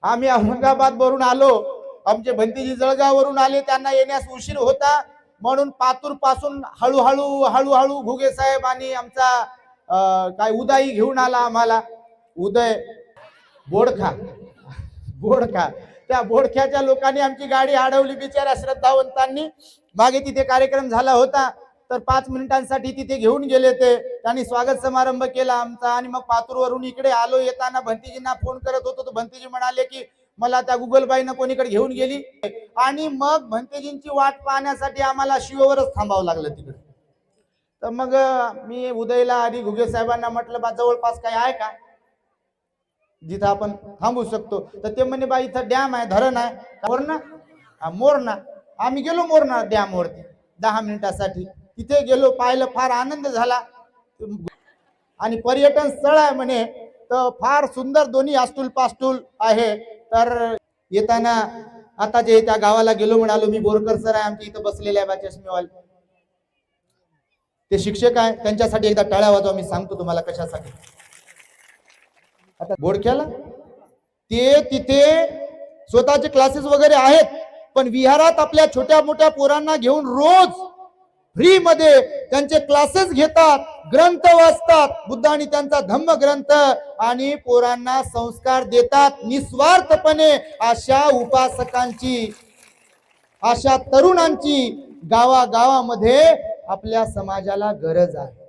आम्ही औरंगाबाद वरून आलो, आमचे भंतीजी जळगाववरून आले, त्यांना येण्यास उशीर होता, म्हणून पातूर पासून हळूहळू हळूहळू घुगे साहेब आणि आमचा काय उदय घेऊन आला आम्हाला, उदय बोडखा बोडखा त्या बोडख्याच्या लोकांनी आमची गाडी अडवली बिचाऱ्या श्रद्धावंतांनी। मागे तिथे कार्यक्रम झाला होता, तर 5 मिनिटांसाठी तिथे घेऊन गेले ते, त्यांनी स्वागत समारंभ केला आमचा, आणि मग पातूरवरून इकडे आलो। येताना भंतीजींना फोन करत होतो, तर भंतीजी म्हणाले की मला त्या गुगलबाईनं कोणीकडे घेऊन गेली, आणि मग भंतेजींची वाट पाहण्यासाठी आम्हाला शिववरच थांबावं लागलं तिकडे। तर मग मी उदयला आणि घुगे साहेबांना म्हटलं, बा जवळपास काय आहे का जिथं आपण थांबू शकतो? तर ते म्हणे, बा इथं डॅम आहे, धरण आहे, मोरणा मोरणा। आम्ही गेलो मोरणा डॅम वरती 10 मिनिटासाठी, तिथे गेलो, पाहिलं, फार आनंद झाला, आणि पर्यटन स्थळ आहे म्हणे, तर फार सुंदर दोन्ही आस्तूल पास्तूल आहे। तर येताना आता जे त्या गावाला गेलो, म्हणालो मी, बोरकर सर आहे आमच्या इथं बसलेले आहे, चष्मेवाले, ते शिक्षक आहे, त्यांच्यासाठी एकदा टाळ्या वाजवा, मी सांगतो तुम्हाला कशासाठी। आता बोडख्याला ते तिथे स्वतःचे क्लासेस वगैरे आहेत, पण विहारात आपल्या छोट्या मोठ्या पोरांना घेऊन रोज फ्री मध्ये त्यांचे क्लासेस घेतात, ग्रंथ वाचतात, बुद्ध आणि त्यांचा धम्म ग्रंथ, आणि पोरांना संस्कार देतात निस्वार्थपणे। अशा उपासकांची, अशा तरुणांची गावागावामध्ये आपल्या समाजाला गरज आहे।